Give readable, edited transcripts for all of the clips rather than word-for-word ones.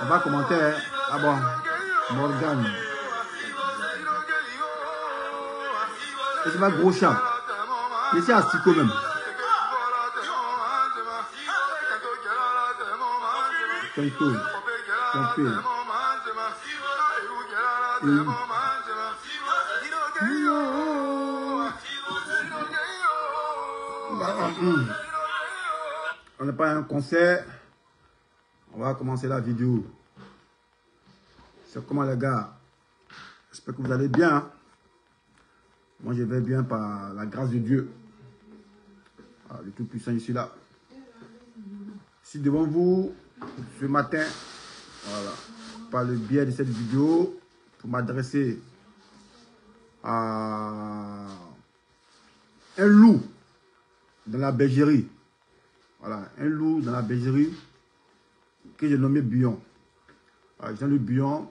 On va commenter. Ah bon, Morgan. C'est pas gros chant. C'est un stico même. On n'est pas un concert. On va commencer la vidéo. C'est comment les gars? J'espère que vous allez bien. Moi je vais bien par la grâce de Dieu. Le Tout-Puissant, je suis là. Je suis devant vous ce matin. Voilà. Par le biais de cette vidéo. Pour m'adresser à un loup dans la bergerie. Voilà. Un loup dans la bergerie que j'ai nommé Buyon. Jean-Luc Buyon,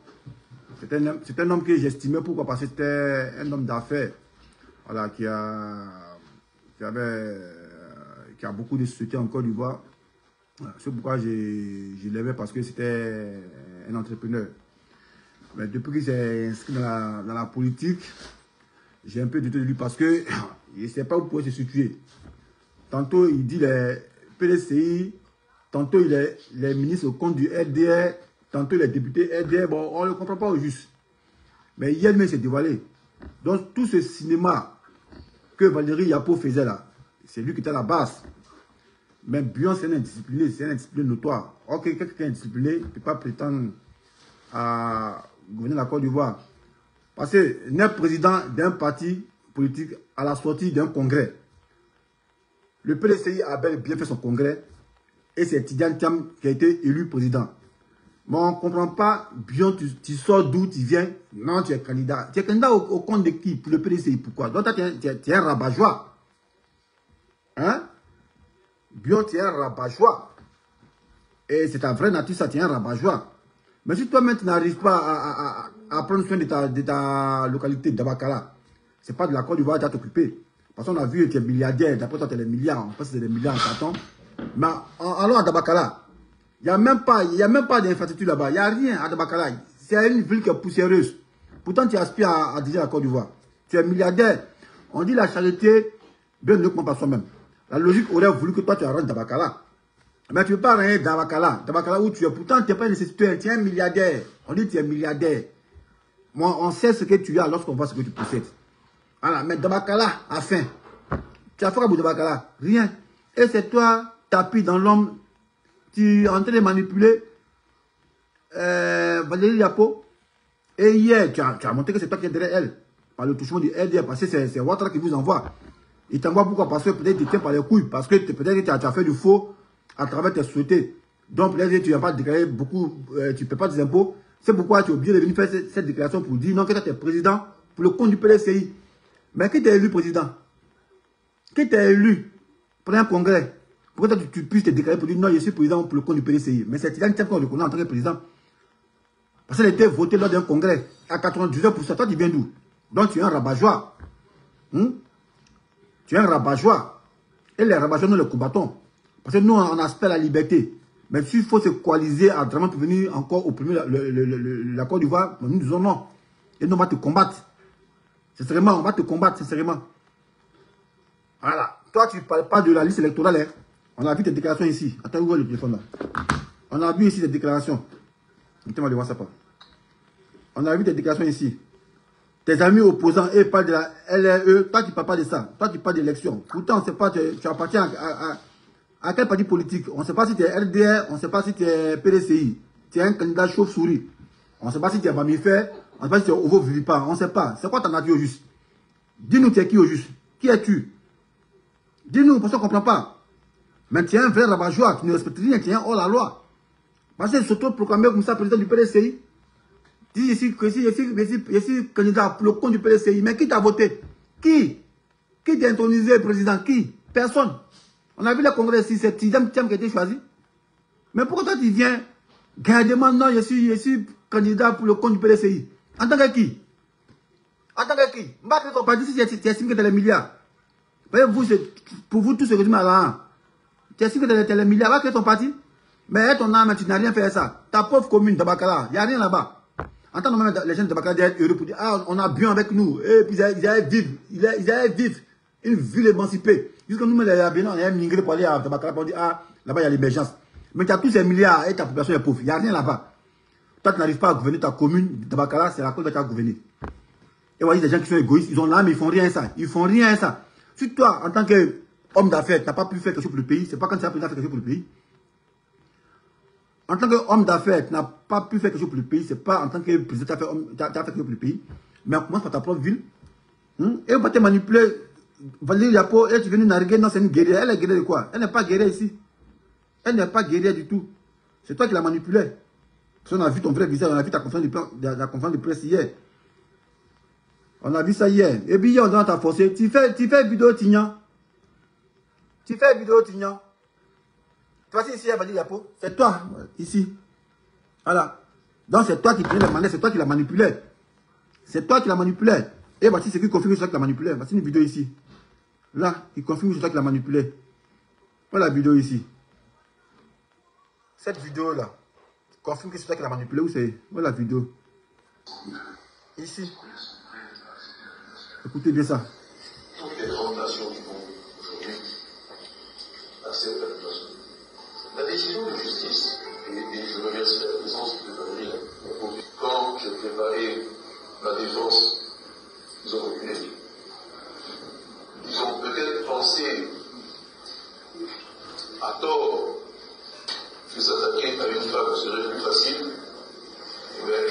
c'est un homme que j'estimais. Pourquoi? Parce que c'était un homme d'affaires, voilà, qui a beaucoup de sociétés en Côte d'Ivoire. Voilà, c'est pourquoi je l'aimais, parce que c'était un entrepreneur. Mais depuis qu'il s'est inscrit dans la politique, j'ai un peu douté de lui parce que je ne sais pas où il pourrait se situer. Tantôt il dit les PDCI, tantôt il est les ministres au compte du RDR, tantôt il est député RDR. Bon, on ne le comprend pas au juste. Mais hier même, s'est dévoilé. Donc tout ce cinéma que Valérie Yapo faisait là, c'est lui qui était à la base. Mais Buyon, c'est un indiscipliné, c'est un indiscipliné notoire. Ok, quelqu'un qui est indiscipliné ne peut pas prétendre à gouverner la Côte d'Ivoire. Parce que n'est président d'un parti politique à la sortie d'un congrès. Le PDCI a bien fait son congrès. Et c'est Tidiane Thiam qui a été élu président. Mais on ne comprend pas, Buyon, tu sors d'où tu viens? Non, tu es candidat. Tu es candidat au compte de qui? Pour le PDCI, pourquoi? Donc, tu es un rabat-joie. Hein? Buyon, tu es un rabat-joie. Et c'est ta vraie nature, ça, tu es un rabat-joie. Mais si toi-même, tu n'arrives pas à prendre soin de ta localité, d'Abakala, c'est pas de la Côte d'Ivoire qui va t'occuper. Parce qu'on a vu que tu es milliardaire, d'après toi, tu es des milliards. On pense que c'est des milliards en carton. Mais allons à Dabakala. Il n'y a même pas d'infrastructure là-bas. Il n'y a rien à Dabakala. C'est une ville qui est poussiéreuse. Pourtant, tu aspires à diriger la Côte d'Ivoire. Tu es milliardaire. On dit la charité, bien ne le comprend pas soi-même. La logique aurait voulu que toi, tu rentres Dabakala. Mais tu ne peux pas rentrer Dabakala. Dabakala où tu es. Pourtant, tu n'es pas nécessaire. Tu es un milliardaire. On dit que tu es milliardaire. Moi, on sait ce que tu as lorsqu'on voit ce que tu possèdes. Voilà. Mais Dabakala a faim. Tu as fait à bout de Dabakala. Rien. Et c'est toi, tapis dans l'homme. Tu es en train de manipuler Valérie Yapo. Et hier, tu as montré que c'est toi qui es derrière elle. Par le touchement du RDR. Parce que c'est Ouattara qui vous envoie. Il t'envoie pourquoi? Parce que peut-être tu tiens par les couilles. Parce que peut-être tu as fait du faux à travers tes sociétés. Donc peut-être que tu n'as pas déclaré beaucoup. Tu ne paies pas des impôts. C'est pourquoi tu es obligé de venir faire cette déclaration pour dire non, que tu es président pour le compte du PDCI. Mais qui t'a élu président? Qui t'a élu pour un congrès? Pour que tu puisses te déclarer pour dire non, je suis président pour le compte du PDCI. Mais c'est Tidjane Thiam qu'on le connaît en tant que président. Parce qu'elle a été votée lors d'un congrès à 99%. Toi, tu viens d'où? Donc, tu es un rabat-joie. Tu es un rabat-joie. Et les rabat-joie, nous les combattons. Parce que nous, on aspire la liberté. Mais s'il faut se coaliser à Dramane pour venir encore opprimer la Côte d'Ivoire, nous disons non. Et nous, on va te combattre. Sincèrement, on va te combattre, sincèrement. Voilà. Toi, tu ne parles pas de la liste électorale. Hein. On a vu tes déclarations ici. Attends, où est le téléphone là? On a vu ici tes déclarations. Mettez-moi devant ça pas. On a vu tes déclarations ici. Tes amis opposants, eux parlent de la LRE. Toi, tu ne parles pas de ça. Toi, tu parles d'élection. Pourtant, on ne sait pas, tu appartiens à quel parti politique. On ne sait pas si tu es RDR, on ne sait pas si tu es PDCI. Tu es un candidat chauve-souris. On ne sait pas si tu es mammifère, on ne sait pas si tu es ovo-vivipare. On ne sait pas. C'est quoi ton avis au juste? Dis-nous, tu es qui au juste? Qui es-tu? Dis-nous, parce qu'on ne comprend pas. Mais tu es un vrai rabat-joie, tu ne respectes rien, tu es un hors-la-loi. Parce que s'auto-proclamer comme ça, président du PDCI. Dis ici que je suis candidat pour le compte du PDCI. Mais qui t'a voté? Qui? Qui t'a intronisé président? Qui? Personne. On a vu le congrès ici, c'est Tidjane Thiam qui a été choisi. Mais pourquoi toi tu viens gardement, non, je suis candidat pour le compte du PDCI? En tant que qui? En tant que qui? M'a créé ton parti si tu estimes que tu as les milliards. Pour vous, tout ce régime là, tu estimes que tu as les milliards, va créer ton parti. Mais ton âme, tu n'as rien fait à ça. Ta pauvre commune de Bakala, il n'y a rien là-bas. En tant que les gens de Bakala d'être heureux pour dire, ah, on a bien avec nous. Et puis ils allaient vivre une ville émancipée. Jusqu'à nous, les Abénans, on a migré pour aller à Bakala pour dire, ah, là-bas, il y a l'émergence. Mais tu as tous ces milliards et ta population est pauvre. Il n'y a rien là-bas. Toi, tu n'arrives pas à gouverner ta commune de Bakala, c'est la cause que tu as gouverné. Et voyez, des gens qui sont égoïstes, ils ont l'âme, ils font rien à ça. Ils font rien à ça. Si toi, en tant qu'homme d'affaires, tu n'as pas pu faire quelque chose pour le pays, c'est pas quand tu as pu faire quelque chose pour le pays. En tant qu'homme d'affaires, tu n'as pas pu faire quelque chose pour le pays, c'est pas en tant que président tu as fait quelque chose pour le pays. Mais on commence par ta propre ville. Et on va te manipuler. Valérie Yapo, elle est venue narguer, non, c'est une guerrière. Elle est guerrière de quoi? Elle n'est pas guerrière ici. Elle n'est pas guerrière du tout. C'est toi qui la manipulais. Parce qu'on a vu ton vrai visage, on a vu ta conférence de presse hier. On a vu ça hier. Et puis hier, on t'a forcé. Tu fais vidéo Tignan. Tu fais vidéo Tignan. Tu vois ici, Valérie Yapo, c'est toi, ici. Voilà. Donc c'est toi qui prenais la manette, c'est toi qui la manipulais. C'est toi qui la manipulais. Et voici ce qui confirme que c'est toi qui la manipulais. Voici une vidéo ici. Là, il confirme que c'est toi qui la manipulais. Voilà la vidéo ici. Cette vidéo-là confirme que c'est toi qui la manipulé. Où c'est? Voilà la vidéo. Ici. Écoutez bien ça. Toutes les grandes nations du monde aujourd'hui acceptent la situation. La décision de justice, et je remercie la présence de Valérie, quand je préparais ma défense, ils ont reculé. Ils ont peut-être pensé à tort que s'attaquer à une femme serait plus facile, mais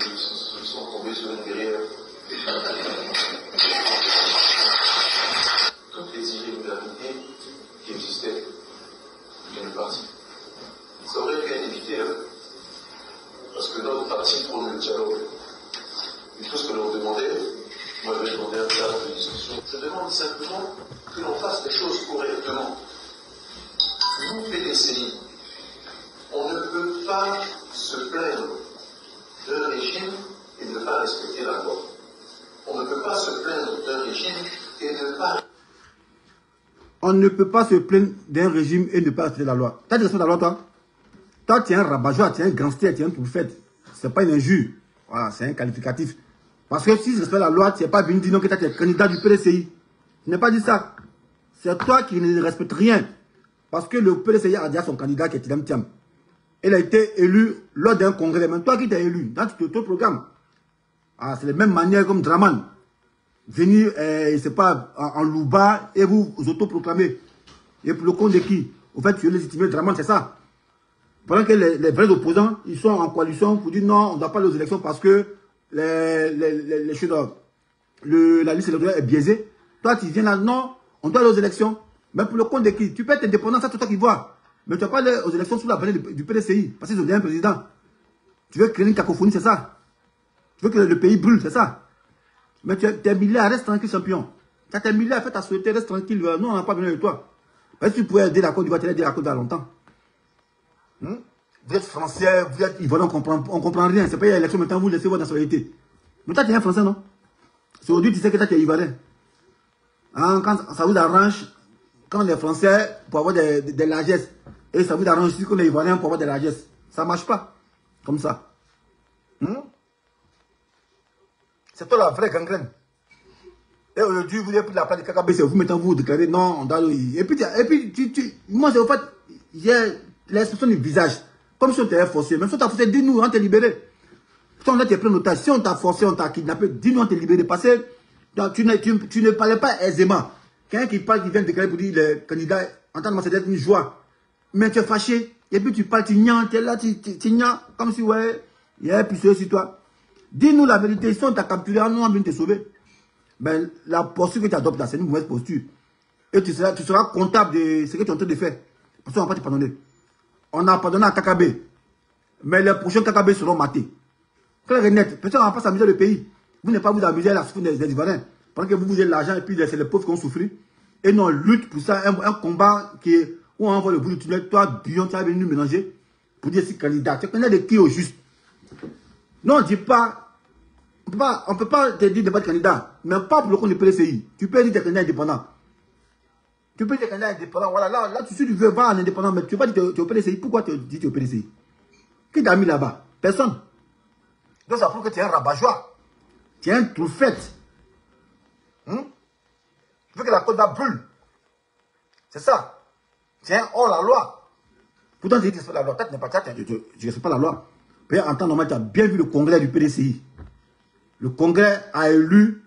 ils sont tombés sur une guerrière. Toutes les irrégularités qui existaient dans le parti. Ça aurait pu être évité, hein, parce que notre parti prône le dialogue. Et tout ce que l'on demandait, moi je vais demander un cadre de discussion. Je demande simplement que l'on fasse les choses correctement. Nous, PDCI, on ne peut pas se plaindre d'un régime et ne pas respecter la loi. On ne peut pas se plaindre d'un régime et ne pas... On ne peut pas se plaindre d'un régime et ne pas respecter la loi. Tu as dit respecter la loi, toi? Toi, tu es un rabat-joie, tu es un gangster, tu es un prophète. Ce n'est pas une injure. Voilà, c'est un qualificatif. Parce que si je respecte la loi, tu n'es pas venu dire non que tu es candidat du PDCI. Tu n'as pas dit ça. C'est toi qui ne respectes rien. Parce que le PDCI a déjà son candidat qui est Tidjane Thiam. Il a été élu lors d'un congrès. Même toi qui t'es élu, dans ton programme. Ah, c'est de la même manière comme Dramane. Venir, c'est pas en louba et vous autoproclamer. Et pour le compte de qui? Au fait, tu es légitimé Dramane, c'est ça. Pendant que les vrais opposants, ils sont en coalition pour dire non, on ne doit pas aller aux élections parce que la liste électorale est biaisée. Toi, tu viens là, non, on doit aller aux élections. Mais pour le compte de qui? Tu peux être indépendant, ça c'est toi qui vois. Mais tu ne vas pas aller aux élections sous la bannière du PDCI, parce qu'ils ont déjà un président. Tu veux créer une cacophonie, c'est ça. Tu veux que le pays brûle, c'est ça. Mais tu es milliard, reste tranquille, champion. Quand tu es milliard, fais ta société, reste tranquille. Nous, on n'a pas besoin de toi. Parce que tu pouvais aider la Côte d'Ivoire, tu l'as aidé la Côte d'Ivoire longtemps. Vous êtes français, vous êtes ivoirien, on comprend rien. C'est pas l'élection, maintenant vous laissez votre nationalité. Mais toi, tu es un français, non? C'est aujourd'hui, tu sais que toi, tu es ivoirien. Hein, quand ça vous arrange, quand les Français, pour avoir des largesses, et ça vous arrange aussi qu'on est ivoirien pour avoir des largesses. Ça ne marche pas. Comme ça. C'est toi la vraie gangrène. Et aujourd'hui, vous avez pris la place de KKB, c'est vous maintenant vous déclarez non, on doit. Et puis, moi, c'est au fait, j'ai l'expression du visage. Comme si on t'avait forcé. Même si on t'a forcé, dis-nous, on t'a libéré. Si on a été pris en otage, si on t'a forcé, on t'a kidnappé, dis-nous, on t'a libéré. Parce que tu ne parlais pas aisément. Quelqu'un qui parle, qui vient déclarer pour dire les candidats, entendre c'est d'être une joie. Mais tu es fâché. Et puis tu parles, tu gnas, tu es là, tu gnas, comme si, ouais, il y a un puisseux sur toi. Dis-nous la vérité. Si on t'a capturé, nous, on vient te sauver. Ben, la posture que tu adoptes là, c'est une mauvaise posture. Et tu seras comptable de ce que tu es en train de faire. Parce qu'on ne va pas te pardonner. On a pardonné à KKB. Mais les prochains KKB seront matés. Clair et net. Peut-être qu'on ne va pas s'amuser le pays. Vous n'allez pas vous amuser à la souffrance des Ivoiriens. Pendant que vous avez l'argent et puis c'est les pauvres qui ont souffert. Et nous, on lutte pour ça. Un combat où on envoie le bout du tunnel. Toi, Bion, tu as venu nous mélanger pour dire si candidat. Tu connais de qui au juste. Non, on ne dit pas. On ne peut pas te dire de pas de candidat, mais pas pour le compte du PDCI. Tu peux dire que tu es candidat indépendant. Tu peux dire que tu es candidat indépendant. Voilà, là, tu veux voir un indépendant, mais tu ne peux pas dire que tu es au PDCI. Pourquoi tu dis que tu es au PDCI? Qui t'a mis là-bas? Personne. Donc ça prouve que tu es un rabat-joie. Tu es un troufette. Tu veux que la Côte d'Ivoire brûle. C'est ça. Tu es un hors-la-loi. Pourtant, tu dis que tu respectes la loi. Peut-être pas tu ne respectes pas la loi. Mais en temps normal, tu as bien vu le congrès du PDCI. Le Congrès a élu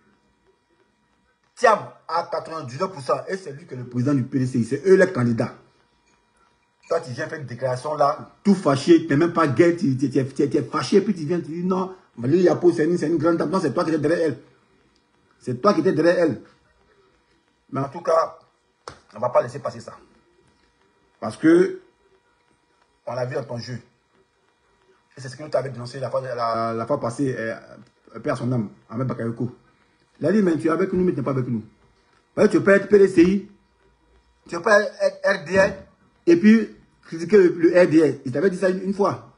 Thiam à 99% et c'est lui qui est le président du PDCI. C'est eux les candidats. Toi, tu viens faire une déclaration là, tout fâché, tu n'es même pas gay, tu es fâché, puis tu viens, tu dis non, Valérie Yapo, c'est une grande dame. Non, c'est toi qui étais derrière elle. C'est toi qui étais derrière elle. Mais en tout cas, on ne va pas laisser passer ça. Parce que, on l'a vu dans ton jeu. Et c'est ce que nous t'avons dénoncé la fois passée. Père son âme, Ahmed Bakayoko. Il a dit, mais tu es avec nous, mais tu n'es pas avec nous. Parce que tu peux être PDCI, tu peux être RDI, et puis critiquer le RDI. Il t'avait dit ça une fois.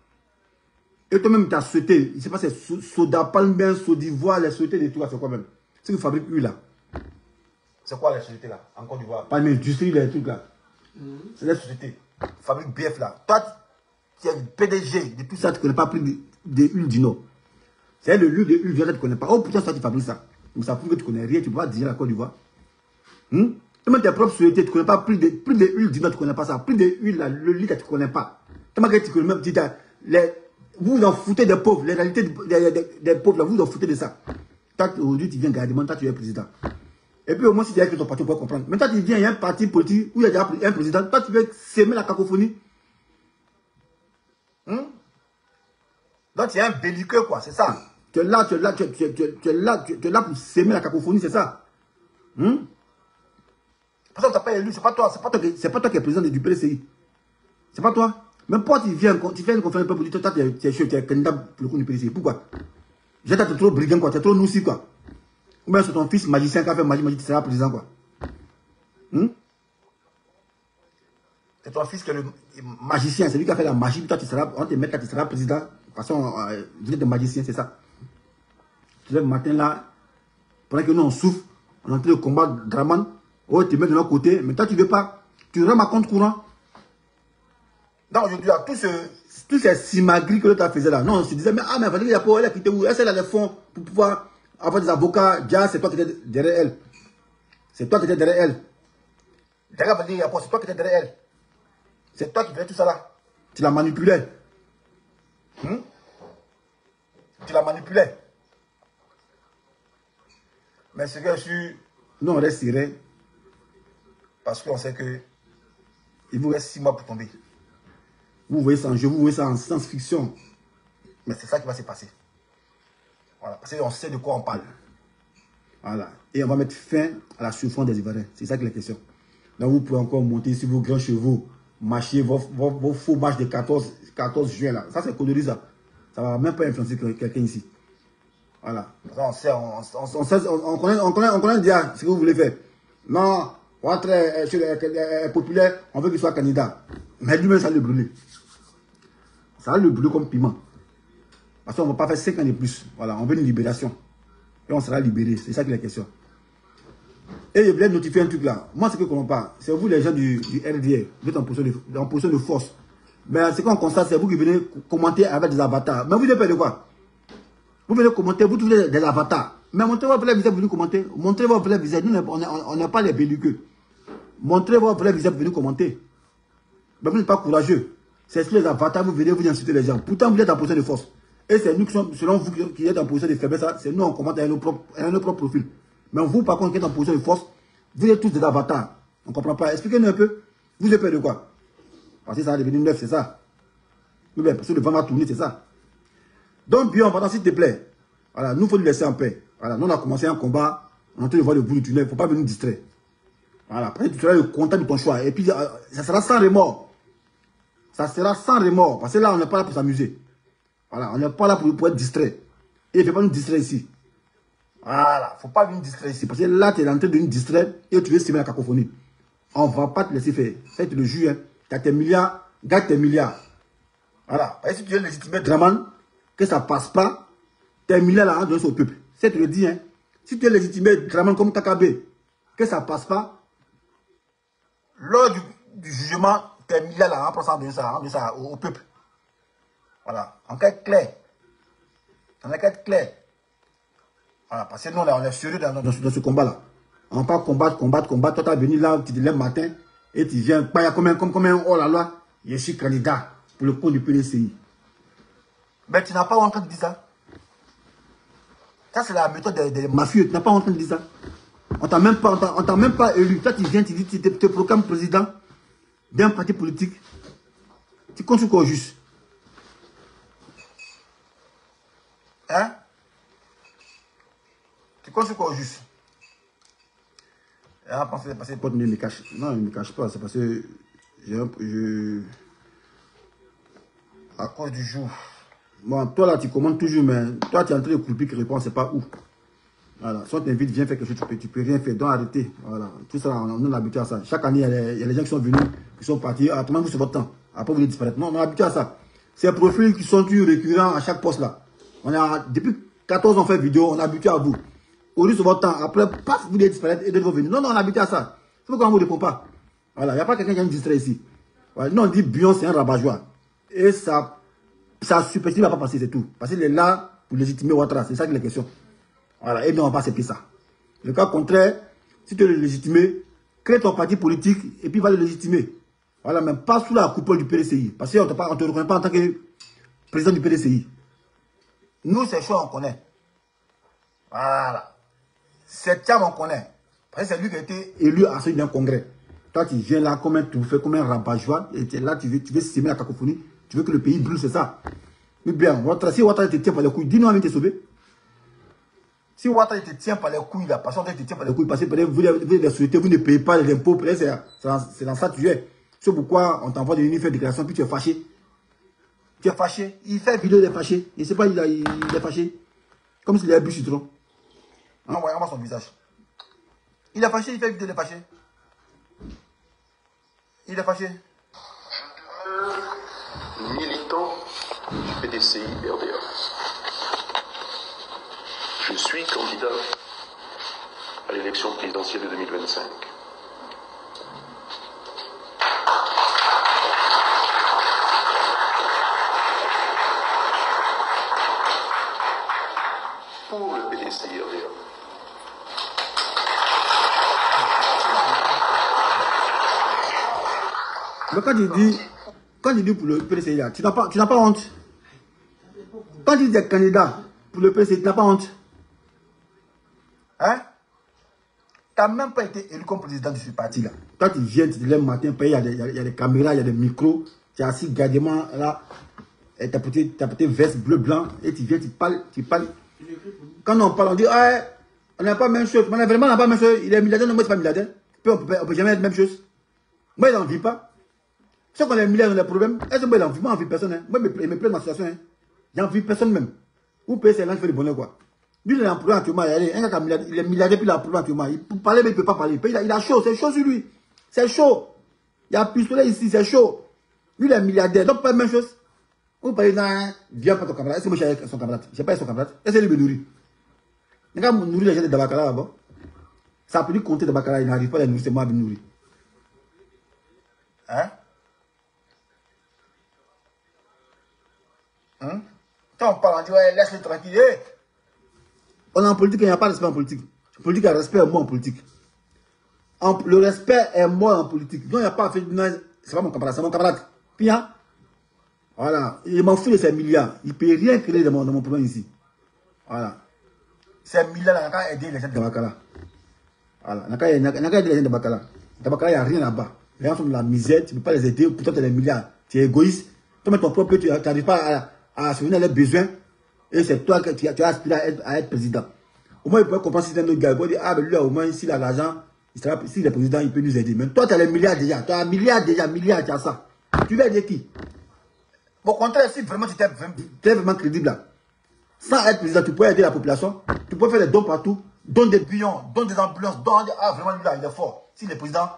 Et toi-même, tu as souhaité, je ne sais pas, c'est Soda Palmbin, Sodivoire, les sociétés de tout, c'est quoi même? C'est qui fabrique lui là. C'est quoi les sociétés là, en Côte d'Ivoire? Pas l'industrie, les trucs là. C'est les sociétés. Fabrique BF là. Toi, tu es le PDG de tout ça, tu ne connais pas pris de huile du Nord. C'est le lieu de huile, tu ne connais pas. Oh putain, ça tu fabriques ça. Donc ça prouve que tu ne connais rien, tu ne peux pas dire la Côte d'Ivoire. Même tes propres sociétés, tu ne connais pas, plus de huile du Nord, tu ne connais pas ça. Plus de huile, là, le lit, tu ne connais pas. Tellement que tu connais même, vous vous en foutez des pauvres, les réalités des pauvres, là, vous vous en foutez de ça. Toi, aujourd'hui, tu viens garder, toi, tu es président. Et puis au moins, si tu es avec ton parti, tu peux comprendre. Mais toi, tu viens, il y a un parti politique où il y a un président, toi, tu veux s'aimer la cacophonie. Donc, tu es un belliqueux, quoi, c'est ça. Tu es là pour s'aimer la cacophonie, c'est ça. Parce que tu n'as pas élu, c'est pas toi qui es président du PDCI. C'est pas toi. Même pas tu fais une conférence pour dire, toi, tu es candidat pour le compte du PDCI. Pourquoi? Tu es trop brigand, quoi, tu es trop noussi, quoi. Ou bien c'est ton fils magicien qui a fait magie, tu seras président, quoi. C'est ton fils qui est le magicien, c'est lui qui a fait la magie, toi, on te met là, tu seras président. De toute façon, vous êtes des magiciens, c'est ça. Tu lèves le matin là, pendant que nous on souffre, on est en train de combattre Draman, oh, tu te mets de l'autre côté, mais toi tu ne veux pas, tu rames à compte courant. Donc aujourd'hui, tous ces simagris que l'autre faisait là, non, on se disait, mais Valérie Yapo, elle a quitté où? Elle a les fonds pour pouvoir avoir des avocats, déjà c'est toi qui étais derrière elle. C'est toi qui étais derrière elle. Derrière Valérie Yapo, c'est toi qui étais derrière elle. C'est toi qui faisais tout ça là. Tu la manipulais. Tu la manipulais. Mais ce que je suis, nous on reste serré parce qu'on sait que il vous reste 6 mois pour tomber. Vous voyez ça en jeu, vous voyez ça en science-fiction. Mais c'est ça qui va se passer. Voilà, parce qu'on sait de quoi on parle. Voilà. Et on va mettre fin à la souffrance des Ivoiriens. C'est ça qui est la question. Donc vous pouvez encore monter sur vos grands chevaux, marcher vos faux marches de 14 juin là. Ça c'est connerie ça. Ça ne va même pas influencer quelqu'un ici. Voilà. On sait, on connaît déjà ce que vous voulez faire. Non, votre populaire, on veut qu'il soit candidat. Mais lui-même, ça va le brûler. Ça va le brûler comme piment. Parce qu'on ne va pas faire 5 ans de plus. Voilà, on veut une libération. Et on sera libéré. C'est ça qui est la question. Et je voulais notifier un truc là. Moi, ce que je ne comprends pas, c'est vous les gens du RDR. Vous êtes en position de force. Mais ce qu'on constate, c'est vous qui venez commenter avec des avatars. Mais vous avez peur de quoi? Vous venez commenter, vous trouvez des avatars. Mais montrez votre vrai visage, venez commenter. Montrez votre vrai visage. Nous, on n'est pas les belliqueux. Montrez votre vrai visage, venez commenter. Mais vous n'êtes pas courageux. C'est les avatars, vous venez, vous insultez les gens. Pourtant, vous êtes en position de force. Et c'est nous qui sommes, selon vous, qui êtes en position de faiblesse, c'est nous, on commente avec nos propres profils. Mais vous, par contre, qui êtes en position de force, vous êtes tous des avatars. On ne comprend pas. Expliquez-nous un peu. Vous avez peur de quoi? Parce que ça va devenir neuf, c'est ça. Ou bien parce que le vent va tourner, c'est ça. Donc, Bion, pardon, s'il te plaît. Voilà, nous, il faut nous laisser en paix. Voilà, nous, on a commencé un combat. On est en train de voir le bout du tunnel. Il ne faut pas venir nous distraire. Voilà, après, tu seras le content de ton choix. Et puis, ça sera sans remords. Ça sera sans remords. Parce que là, on n'est pas là pour s'amuser. Voilà, on n'est pas là pour être distrait. Et il ne faut pas nous distraire ici. Voilà, il ne faut pas venir nous distraire ici. Parce que là, tu es en train de nous distraire et tu veux semer la cacophonie. On ne va pas te laisser faire. Ça, tu le juges. Hein. Tu as tes milliards, garde tes milliards. Voilà. Parce que si tu veux légitimer Draman, que ça ne passe pas, tes milliards là, donne au peuple. C'est tu le dis. Hein. Si tu veux légitimer Draman comme Kakabe, que ça ne passe pas, lors du jugement, tes milliards là, on prend ça, donne ça au peuple. Voilà. Enquête claire. Enquête claire. Voilà. Parce que nous, là, on est sérieux dans ce combat-là. On va pas combattre. Toi, tu as venu là, tu te lèves matin et tu viens. Comme un oh là là, je suis candidat pour le compte du PDCI. Mais tu n'as pas honte de dire ça. Ça, c'est la méthode des mafieux. Tu n'as pas honte de dire ça. On t'a même pas élu. Toi, tu viens, tu dis, tu te proclames président d'un parti politique. Tu comptes sur quoi juste? Hein? Tu comptes sur quoi juste? Ah, parce que pote ne me cache. Non, il ne me cache pas. C'est parce que à cause du jour. Bon, toi là, tu commandes toujours, mais toi, tu es en train de couper qui répond, c'est pas où. Voilà. Soit tu invites, viens faire quelque chose, tu peux rien faire. Donc arrêtez. Voilà. Tout ça, on est habitué à ça. Chaque année, il y a les gens qui sont venus, qui sont partis. Ah, comment vous c'est votre temps? Après, vous disparaître. Non, on est habitué à ça. Ces profils qui sont toujours récurrents à chaque poste là. Depuis 14 ans, on fait vidéo, on est habitué à vous. Aujourd'hui, c'est votre temps. Après, paf, vous disparaître et de vous venir. Non, on est habitué à ça. C'est pourquoi on ne vous répond pas. Voilà. Il n'y a pas quelqu'un qui vient nous distraire ici. Voilà. Nous, on dit Bion, c'est un rabat-joie. Et ça superstime ne va pas passer, c'est tout. Parce qu'il est là pour légitimer Ouattara. C'est ça qui est la question. Voilà. Et bien, on va pas accepter ça. Le cas contraire, si tu veux le légitimer, crée ton parti politique et puis va le légitimer. Voilà, mais pas sous la coupole du PDCI. Parce qu'on ne te reconnaît pas en tant que président du PDCI. Nous, c'est chaud, on connaît. Voilà. C'est Thiam, on connaît. Parce que c'est lui qui a été élu à celui d'un congrès. Toi, tu viens là comme un tout-fait, comme un rabat-joie. Et là, tu veux semer la cacophonie. Tu veux que le pays brûle, c'est ça. Mais bien, si Ouattara te tient par les couilles, dis-nous à te sauver. Si Ouattara te tient par les couilles, là, parce qu'on te tient par les couilles, parce que vous les souhaitez, vous ne payez pas les impôts, c'est dans ça que tu es. C'est pourquoi on t'envoie de venir faire des déclarations, puis tu es fâché. Tu es fâché. Il fait vidéo, il est fâché. Il ne sait pas, il est fâché. Comme s'il avait bu citron. Envoyez-moi son visage. Il est fâché, il fait vidéo, il est fâché. Il est fâché. Militant du PDCI RDA. Je suis candidat à l'élection présidentielle de 2025. Pour le PDCI RDA. Mais quand tu dis pour le PDCI, tu n'as pas honte. Quand tu dis candidat pour le PDCI, tu n'as pas honte. Hein? Tu n'as même pas été élu comme président de ce parti-là. Toi, tu viens, tu te lèves le matin, il y a des caméras, il y a des micros, tu es assis gardement là, et tu as porté veste bleu, blanc, et tu viens, tu parles. Quand on parle, on dit, ah, on n'a pas la même chose. Mais vraiment, on n'a pas la même chose. Il est milliardaire, non, moi, je ne suis pas milliardaire. On ne peut jamais être la même chose. Moi, il n'en vit pas. Si on est milliardaire, on a des problèmes. Est-ce que moi, il n'en vit personne? Hein? Moi, il me plaît ma situation. Hein? Il n'en vit personne même. Vous payez ses langues, fait le bonheur, quoi. Lui, il est employé actuellement. Il est milliardaire, puis il est employé actuellement. Il peut parler, mais il ne peut pas parler. Il a chaud, c'est chaud sur lui. C'est chaud. Il y a un pistolet ici, c'est chaud. Lui, il est milliardaire. Donc, pas la même chose. Vous parlez, non, viens pas ton camarade. Est-ce que moi, je suis avec son camarade? Je ne sais pas son camarade. Est-ce qu'il me nourrit? Les gars, nourrir les gens de Dabakala là-bas. Ça a pu lui compter Dabakala. Il n'arrive pas à les nourrir, c'est moi à me nourrir. Hein? Hein? Quand on parle, on dit, ouais, laisse-le tranquille. On est en politique, il n'y a pas de respect en politique. En politique, il y a respect, moi en politique. Le respect est moi en politique. Donc, il n'y a pas fait de... C'est pas mon camarade, c'est mon camarade. Puis, hein? Voilà. Il m'en fout de ces milliards. Il ne peut rien créer dans mon problème ici. Voilà. Ces milliards-là, il n'a qu'à aider les gens de Dabakala. Voilà. Il n'a qu'à aider les gens de Dabakala. Dabakala, il n'y a rien là-bas. Les gens sont de la misère, tu ne peux pas les aider. Pourtant, tu as des milliards. Tu es égoïste. Toi, ton propre, tu n'arrives pas à souvenir leurs besoins. Et c'est toi que tu as aspiré à être président. Au moins, il peut comprendre si c'est un autre gars. Il peut dire, ah, mais lui, au moins, s'il a l'argent, s'il est président, il peut nous aider. Mais toi, tu as les milliards déjà. Tu as un milliard déjà, milliard, tu as ça. Tu vas aider qui? Au contraire, si vraiment tu es vraiment crédible là, sans être président, tu peux aider la population. Tu peux faire des dons partout. Donne des billons, donne des ambulances, donne, ah, vraiment, lui là, il est fort. S'il est président,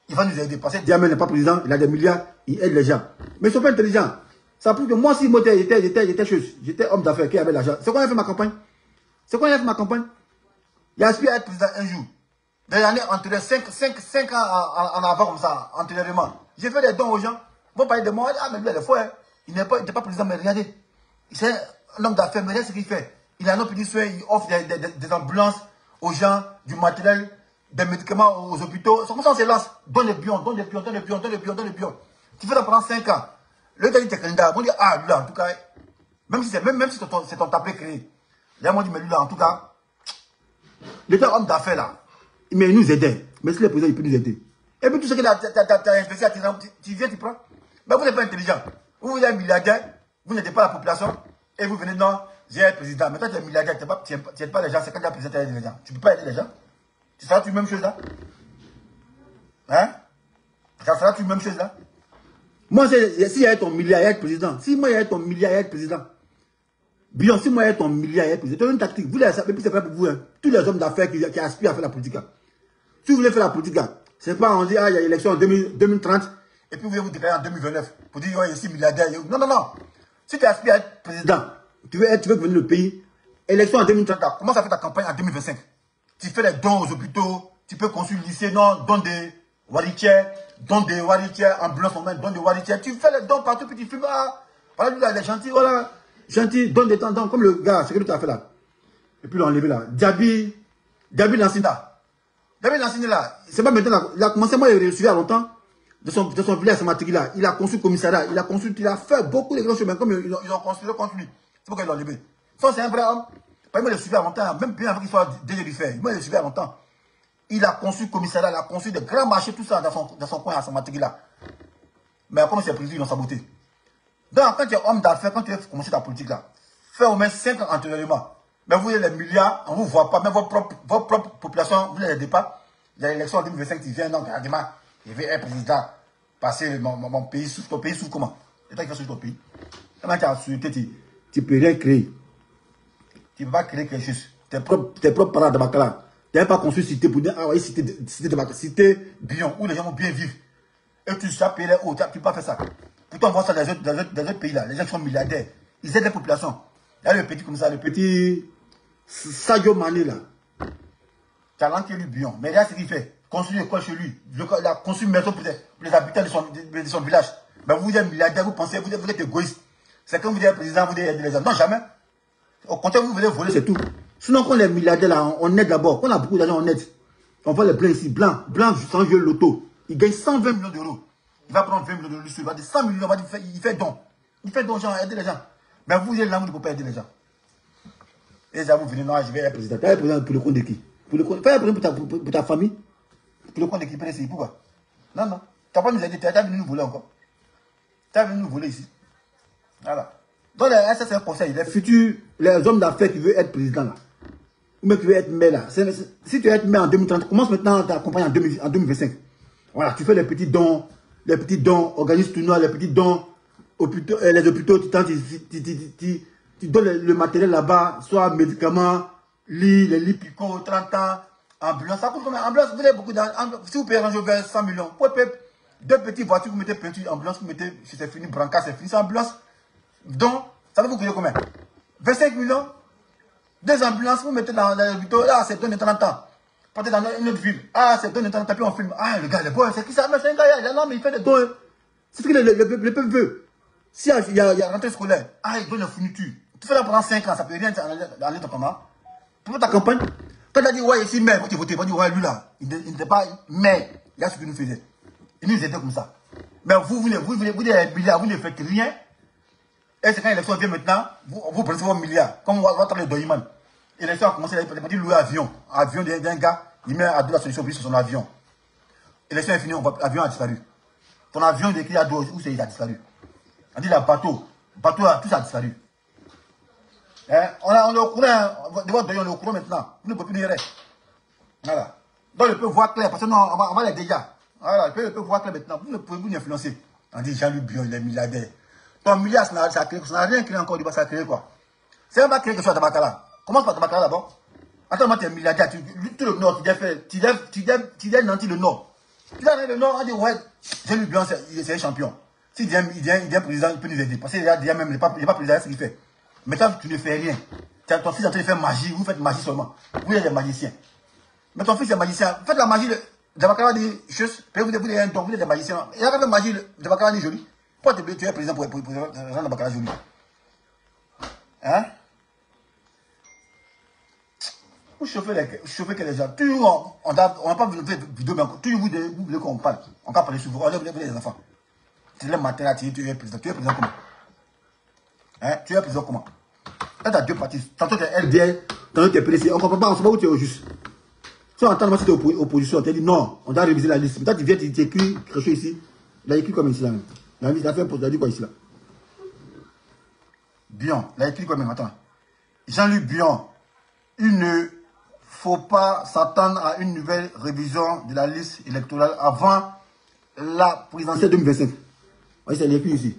il va nous aider. Parce que Diamé n'est pas président, il a des milliards, il aide les gens. Mais ils sont pas intelligents. Ça prouve que moi, si moi, j'étais homme d'affaires qui avait l'argent. C'est quoi il a fait ma campagne? C'est quoi il a fait ma campagne? Il a aspiré à être président un jour. Des années entre 5 ans en avant comme ça, antérieurement. J'ai fait des dons aux gens. Vous parlez de moi, ah, mais lui, il est fort. Hein. Il n'est pas président, mais regardez. C'est un homme d'affaires, mais regardez ce qu'il fait. Il a un petit soin, il offre des ambulances aux gens, du matériel, des médicaments aux hôpitaux. C'est comme ça qu'on se lance. Donne les bions, donne les bions, donne les bions, donne les bions, donne les bions. Tu fais ça pendant 5 ans. Le gars dit t'es candidat. On dit, ah, lui là, en tout cas, même si c'est ton tapé créé. Là, on dit, mais lui là, en tout cas, l'état homme d'affaires là, mais il nous aidait. Mais si le président, il peut nous aider. Et puis tout ce que tu as investi, tu viens, tu prends. Mais vous n'êtes pas intelligent. Vous êtes un milliardaire, vous n'aidez pas la population, et vous venez, non, j'ai un président. Mais toi, tu es un milliardaire, tu n'aides pas les gens, c'est quand tu es président, tu aides les gens. Tu ne peux pas aider les gens. Tu seras-tu la même chose là? Hein? Ça sera-tu la même chose là? Moi, si il y a ton milliard, il y a président. Si moi, il y a ton milliard, il y a président. Bien, si moi, il y a ton milliard, il y a président. C'est une tactique. Vous l'avez savez, c'est pas pour vous. Hein. Tous les hommes d'affaires qui aspirent à faire la politique. Hein. Si vous voulez faire la politique, hein, c'est pas on dit, ah, il y a l'élection en 2030, et puis vous voulez vous déclarer en 2029 pour dire, ouais, il y a 6 milliardaires. Non, non, non. Si tu aspires à être président, tu veux gouverner le pays, élection en 2030, commence à faire ta campagne en 2025. Tu fais les dons aux hôpitaux, tu peux construire le lycée, non, donne des waritières, ambulance, donne des waritières. Tu fais les dons partout, puis tu filmes, ah, voilà, lui là, il est gentil, voilà, gentil, donne des temps, comme le gars, c'est que tu as fait là. Et puis l'enlever là. Diaby Lansina. David Lansina là, c'est pas maintenant, il a commencé, moi, il recevait à longtemps, de son village, sa matrique là. Il a construit le commissariat, il a fait beaucoup de grands chemins, comme ils ont construit contre lui. C'est pourquoi ils l'ont enlevé. Ça, c'est un vrai homme. Moi, il le suivait à longtemps, même bien avant qu'il soit déjà du fait. Moi, il le suivait à longtemps. Il a construit le commissariat, il a construit des grands marchés, tout ça, dans son coin, à sa matrique là. Mais comme c'est prévu, ils l'ont saboté. Donc, quand tu es homme d'affaires, quand tu veux commencer ta politique là, fais au moins 5 ans antérieurement. Mais vous avez les milliards, on ne vous voit pas, même votre propre population, vous ne les aidez pas. Il y a l'élection en 2025 qui vient, donc, il veut un président passer mon pays souffre. Ton pays souffre comment? C'est toi qui vas souffrir ton pays. Comment tu as souhaité, tu ne peux rien créer. Tu ne peux pas créer quelque chose. Tes propres parents de Bakala. Tu n'as pas construit cité pour dire, ah oui, cité bien, où les gens vont bien vivre. Et tu sais payer les hauts, tu ne peux pas faire ça. Pourtant, on voit ça dans les autres pays là. Les gens qui sont milliardaires, ils aident les populations. Il y a le petit comme ça, le petit Sadio Mané là. Tu as l'enquête du bion. Mais regarde ce qu'il fait. Construire une école chez lui. Il a construit une maison pour les habitants de son village. Mais vous êtes milliardaire, vous pensez, vous êtes égoïste. C'est quand vous êtes président, vous devez aider les gens. Non, jamais. Au contraire, vous voulez voler, c'est tout. Sinon, quand on est milliardaire là, on aide d'abord. Quand on a beaucoup d'argent, on aide. On voit les blancs ici, blanc, sans jouer l'auto. Il gagne 120 millions d'euros. Il va prendre 20 millions d'euros, il va dire 100 millions, il fait don. Il fait don, genre, aider les gens. Mais vous êtes là, vous ne pouvez pas aider les gens. Et ça, vous venez, non, je vais être président. Tu es président pour le compte de qui? Pour le compte, fais un président pour ta famille. Pour le compte de qui? Pourquoi? Non, non. Tu n'as pas nous aider, tu as venu nous voler encore. Tu as venu nous voler ici. Voilà. Donc, ça, c'est un conseil. Les futurs, les hommes d'affaires qui veulent être président là, ou même qui veulent être maire là, si tu veux être maire en 2030, commence maintenant ta campagne en 2025. Voilà, tu fais les petits dons, organise tournois, les petits dons, les hôpitaux, tu donnes le matériel là-bas, soit médicaments, les lits picots, 30 ans, ambulance. Ça coûte combien? Ambulance, vous avez beaucoup d'ambulance. Si vous payez Range Rover 100 millions, vous pouvez payer 2 petites voitures, vous mettez peinture, ambulance, vous mettez, si c'est fini, brancard, c'est fini, c'est ambulance. Donc, ça va vous coûter combien? 25 millions. 2 ambulances, vous mettez dans les vidéos, là, c'est donné 30 ans. Partez dans une autre ville. Ah, c'est donné 30 ans, puis on filme. Ah, le gars, il est bon, c'est qui ça? Mais c'est un gars, il est là, mais il fait des dons. C'est ce que le peuple veut. Si il y a rentrée scolaire, ah, il donne la fourniture. Tu fais là pendant 5 ans, ça peut rien aller dans ton main. Pour ta campagne, quand tu as dit, ouais, ici, maire, tu votes, tu dis, ouais, lui là, il n'était pas maire. Il y a ce qu'il nous faisait. Il nous aidait comme ça. Mais vous les milliards, vous ne faites rien. Et c'est quand l'élection vient maintenant, vous prenez vos milliards. Comme on va entendre le Doyman. L'élection a commencé, il a dit louer avion. Avion d'un gars, il met à deux la solution sur son avion. L'élection est finie, l'avion a disparu. Ton avion, il est écrit à dos, où c'est, il a disparu. On dit la bateau, tout ça a disparu. Hein? On est au courant, devant Doyon, on est au courant maintenant. Vous ne pouvez plus dire. Voilà. Donc le peuple voit clair, parce que non, on va les dégâts. Voilà, le peuple voit clair maintenant. Vous ne pouvez plus influencer. On dit Jean-Luc Bion, il est milliardaire. Ton milliard, ça n'a rien créé encore, ça a créé quoi? C'est même pas créé quelque chose à Tabakala. Commence par Tabakala d'abord. Attends, moi, tu es milliardaire, tout le Nord, tu lèves Nanti le Nord. Tu lèves le Nord, on dit, ouais, Jean-Luc Bion, c'est un champion. S'il devient président, il peut nous aider. Parce qu'il déjà même, il n'est pas président, c'est ce qu'il fait. Mais toi, tu ne fais rien. Ton fils est en train de faire magie, vous faites magie seulement. Vous êtes des magiciens. Mais ton fils est magicien. Faites la magie, Tabakala dit, vous êtes un don, vous êtes des magiciens. Il a fait magie, Tabakala dit joli. Pourquoi tu es président pour rendre Bakala joli? Hein? Vous chauffez que les gens. Toujours, on n'a pas vu de vidéo, mais toujours vous voulez qu'on parle. On va parler sur vous. On est les enfants. Tu es le matin là, tu es président. Tu es président comment? Hein? Tu es président comment? Quand tu as deux partis, tantôt tu es LDR, tantôt tu es PDC. On ne comprend pas, on ne sait pas où tu es au juste. Si on entend si tu es opposition, on te dit non, on doit réviser la liste. Mais toi tu viens, tu écris quelque chose ici. Il a écrit comme ici là même. Il a fait un poste, il a dit quoi ici là? Bion, il a écrit quoi même? Attends. Jean-Luc Bion, il ne faut pas s'attendre à une nouvelle révision de la liste électorale avant la présidentielle 2025. Voyez ça, il est écrit ici.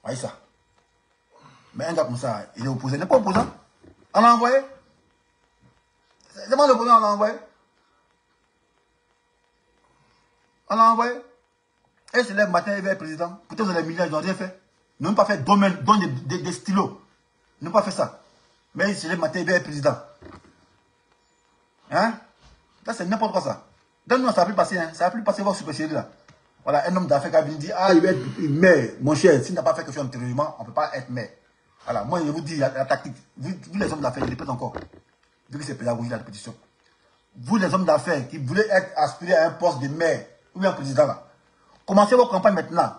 Voyez ça. Mais un gars comme ça, il est opposé. Il n'est pas opposant. On l'a envoyé. C'est pas l'opposant, on l'a envoyé. On l'a envoyé. Et se lève matin, il va être président. Peut-être que les milliards, ils n'ont rien fait. Ils n'ont pas fait don des stylos. Ils n'ont pas fait ça. Mais il se lève matin, il va être président. Hein? Ça, c'est n'importe quoi ça. Donne-nous, ça a plus passé. Hein? Ça a plus passé votre super chérie là. Voilà, un homme d'affaires qui a venu dire, ah, il va être maire. Mon cher, s'il n'a pas fait quelque chose antérieurement, on ne peut pas être maire. Voilà, moi, je vous dis la tactique. Vous les hommes d'affaires, je répète encore. Vu que c'est pédagogie, la répétition. Vous, les hommes d'affaires qui voulez aspirer à un poste de maire ou bien président là, commencez vos campagnes maintenant.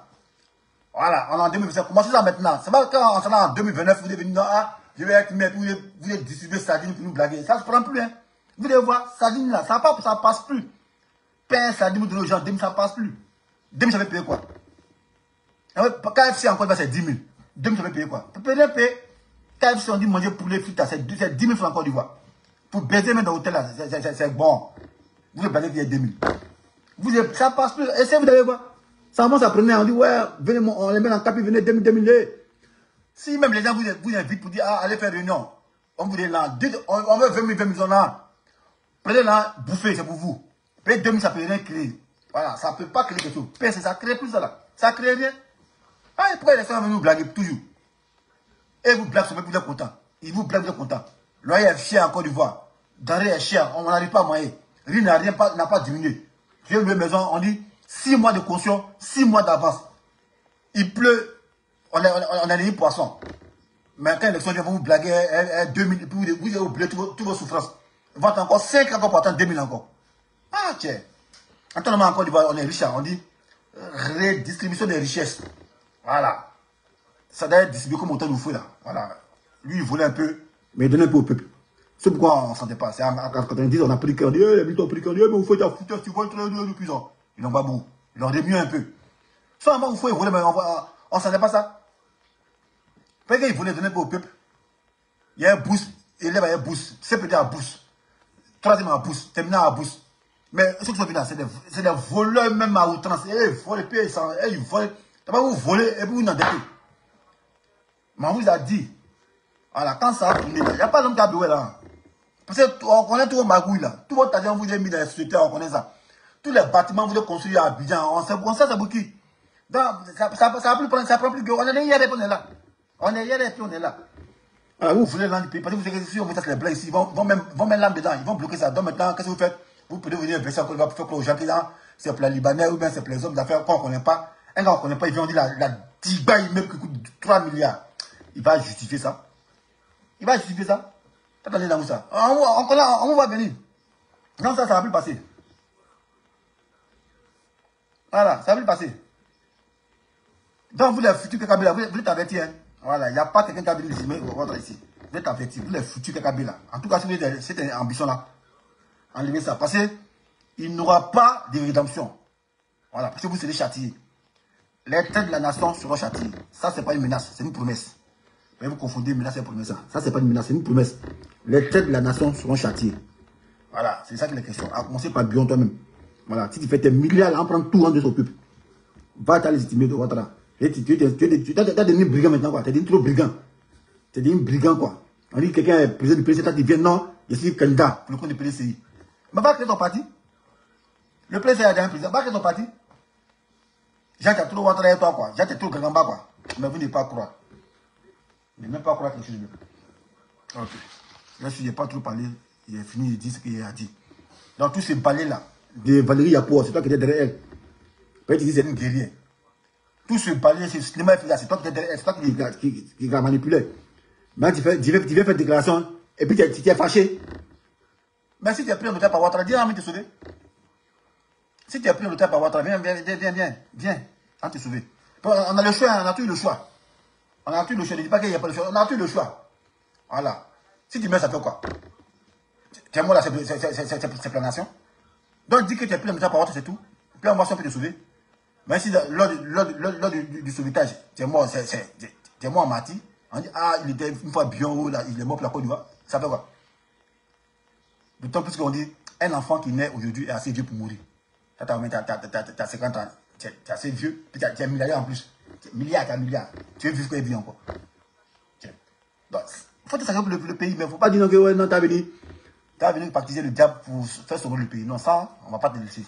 Voilà, on est en 2027. Commencez ça maintenant. C'est pas quand on sera en 2029, vous devez venir, ah, je vais être maire, vous voulez distribuer sardines pour nous blaguer. Ça ne se prend plus, hein. Vous devez voir, sardines là, ça passe plus. Pain, sardines, vous donnez aux gens, 2000, ça passe plus. 2000, ça va payer quoi? KFC encore, c'est 10 000. 2000, ça va payer quoi? Vous pouvez rien payer. KFC, on dit manger poulet frites, c'est 10 000 francs encore d'Ivoire. Pour baiser même dans l'hôtel là, c'est bon. Vous le blaguez, il y a 2000. Ça passe plus. Essayez, vous allez voir. Ça commence à prendre, on dit, ouais, venez, on les met dans le capi, venez 2000. Si même les gens vous invitent pour dire, ah, allez faire réunion, on vous dit là, on veut 20 000 là. Prenez là, bouffez, c'est pour vous. Payez 2000, ça peut rien créer. Voilà, ça ne peut pas créer quelque chose. Ça crée plus ça là. Ça crée rien. Ah, et pourquoi les gens veulent nous blaguer toujours? Et vous blaguez, vous êtes content. Ils vous blaguent, vous êtes content. Loyer est cher en Côte d'Ivoire. Denrée est cher, on n'arrive pas à moyen. Riz n'a pas diminué. J'ai une maison, on dit 6 mois de caution, 6 mois d'avance. Il pleut, on a les poissons. Mais quand l'élection vient, vous blaguez 2000, vous oubliez toutes vos souffrances. Vous avez encore 5 encore pour attendre 2000 encore. Ah, tiens. Attends, en Côte d'Ivoire, on est riche, on dit redistribution des richesses. Voilà. Ça doit être distribué comme autant de fou là. Voilà. Lui, il volait un peu, mais il donnait un peu au peuple. C'est pourquoi on ne sentait pas. C'est en 90, on a pris le cœur. Les militants ont pris le cœur. Mais vous faites la foutaise, tu vois, le puissant. Ils n'ont pas beaucoup. Ils l'ont remué un peu. Seulement, vous faites voler, mais on ne sentait pas ça. Parce qu'ils voulaient donner un peu au peuple. Il y a un boost. Il y a un boost. C'est peut-être un boost. Troisième un boost. Terminant un boost. Mais ceux qui sont venus là, c'est des voleurs même à outrance. Ils volent, puis ils volent. D'abord, vous volez et puis vous n'endettez. Mais on vous a dit. Voilà, quand ça a tourné, il n'y a pas l'homme qui a besoin là. Parce qu'on connaît tout vos magouilles là. Tout votre argent vous avez mis dans les sociétés, on connaît ça. Tous les bâtiments vous avez construits à Abidjan, on sait c'est beaucoup. Donc, ça prend plus que. On est hier et on est là. On est hier et puis on est là. Alors, vous voulez l'an du pays, parce que vous savez que si on met ça sur les blancs ici, ils vont mettre l'âme dedans, ils vont bloquer ça. Donc maintenant, qu'est-ce que vous faites? Vous pouvez venir verser encore, pour faire que aux gens qui sont, c'est pour les Libanais ou bien c'est pour les hommes d'affaires qu'on ne connaît pas. Un gars qu'on ne connaît pas, ils vont dire la Diba, il même qui coûte 3 milliards. Il va justifier ça. Il va justifier ça. Attendez dans ça. On va venir. Non, ça va plus passer. Voilà, ça va plus passer. Donc, vous les futurs Kabila, vous êtes avertis, hein. Voilà, il n'y a pas quelqu'un qui a dit ici. Vous êtes avertis, vous les futurs Kabila. En tout cas, si vous avez cette ambition-là, enlevez ça. Parce qu'il n'y aura pas de rédemption. Voilà, parce que vous serez châtiés. Les têtes de la nation seront châtiés. Ça, ce n'est pas une menace, c'est une promesse. Mais vous confondez menace et promesse. Ça, ce n'est pas une menace, c'est une promesse. Les têtes de la nation seront châtiés. Voilà, c'est ça que les questions. À commencer par Bion toi-même. Voilà, si tu fais tes milliards, là, on prend tout en de son peuple. Va t'as légitimer de Ouattara. Tu as devenu brigand maintenant, quoi. Tu es devenu trop brigand. Tu es devenu brigand, quoi. On dit que quelqu'un est président du PDC, tu viens, non, je suis candidat pour le compte du PDCI. Mais va créer ton parti. Le PDCI a un président, va créer ton parti. Jacques trop Ouattara et toi, quoi. Jacques trop Gagamba, quoi. Mais vous n'êtes pas croire. Vous n'êtes même pas croire quelque chose de mieux. Ok. Là, si je n'ai pas trop parlé, il a fini de dire ce qu'il a dit. Dans tous ces balais-là, de Valérie Yapo, c'est toi qui étais derrière elle. Peut-être que c'est une guerrière. Tout ce balai, c'est cinéma, c'est toi qui étais derrière elle, c'est toi qui a manipulé. Maintenant, tu viens faire une déclaration, et puis tu es fâché. Mais si tu es pris en otage par Ouattara, viens, on va te sauver. Si tu es pris en otage par Ouattara, viens, on te sauver. On a le choix, on a tout le choix. On a tout le choix, ne dis pas qu'il n'y a pas le choix, on a tout le choix. Voilà. Si tu meurs, ça fait quoi? Tu es mort là, c'est planation. Donc dis que tu es pris en otage par Ouattara, c'est tout. Puis on va te sauver. Mais si lors du sauvetage, tu es mort, tu es mort en martyr, on dit, ah, il était une fois bien haut, là, il est mort pour la Côte d'Ivoire. Ça fait quoi? D'autant plus qu'on dit, un enfant qui naît aujourd'hui est assez vieux pour mourir. Tu as 50 ans, tu es assez vieux, puis tu es milliardaire en plus. Milliard. Tu es vivre quoi, bien encore. Donc, il faut te savoir pour le pays, mais il ne faut pas dire non, que ouais, non, tu as venu partiser le diable pour faire sauver le pays. Non, ça, on ne va pas te laisser.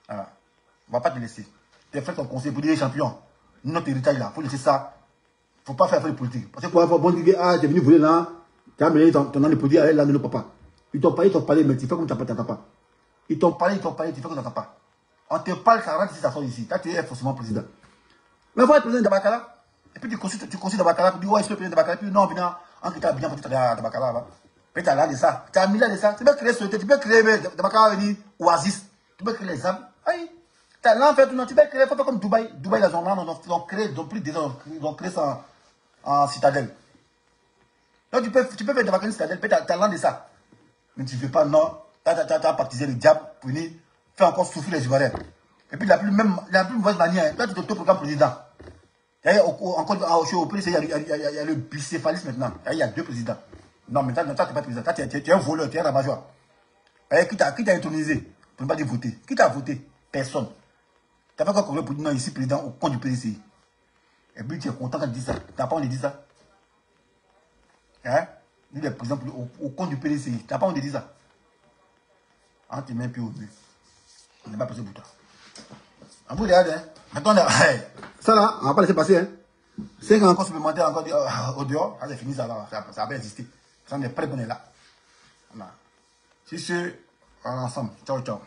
Voilà. On ne va pas te laisser. Tu as fait ton conseil pour dire les champions. Notre héritage là, il faut laisser ça. Il ne faut pas faire de politique. Parce que quoi, il faut dire, ah, tu es venu voler là, tu as amené ton nom de politique à là, ne papa. Ils t'ont parlé, mais tu fais comme tu n'entends pas. Ils t'ont parlé, tu fais comme tu n'entends pas. On te parle, ça rentre ici, ça sort ici. Là, tu es forcément président. Mais il faut être président de Dabakala. Et puis tu consultes Dabakala, tu dis, ouais, je suis président de Dabakala. Et puis non, on te bien pour te dire à Dabakala. Puis tu as là de ça. Tu as mis là de ça. Tu peux créer société, tu peux créer Dabakala, Oasis. Tu peux créer les âmes. Aïe. Tu as là, en fait, tu peux créer, il faut faire comme Dubaï. Dubaï, ils ont créé, ils ont créé ça en citadelle. Donc tu peux faire Dabakala citadelle, puis tu as là de ça. Mais tu ne veux pas, non. Tu as baptisé le diable pour venir faire encore souffrir les Ivoiriens. Et puis la plus mauvaise manière, toi tu te programmes président. Encore au PDC, il y a le bicéphalisme maintenant. Il y a deux présidents. Non, mais toi tu n'es pas président. Toi tu es un voleur, tu es un rabat-joie. Qui t'a intronisé pour ne pas dire voter? Qui t'a voté? Personne. Tu as fait quoi pour dire non, ici président au compte du PDC? Et puis tu es content quand tu dis ça. Tu n'as pas envie de dire ça? Hein? Lui, le président au compte du PDC. Tu n'as pas envie de dire ça? On te met plus au but. On n'est pas passé pour toi. En vous regardez, hein? Maintenant, ça là, on ne va pas laisser passer. Hein? 5 ans encore supplémentaires, encore au dehors. Ça c'est fini, ça va. Ça va exister. Ça, on est prêt, on est là. Voilà. Si c'est, on est ensemble. Ciao, ciao.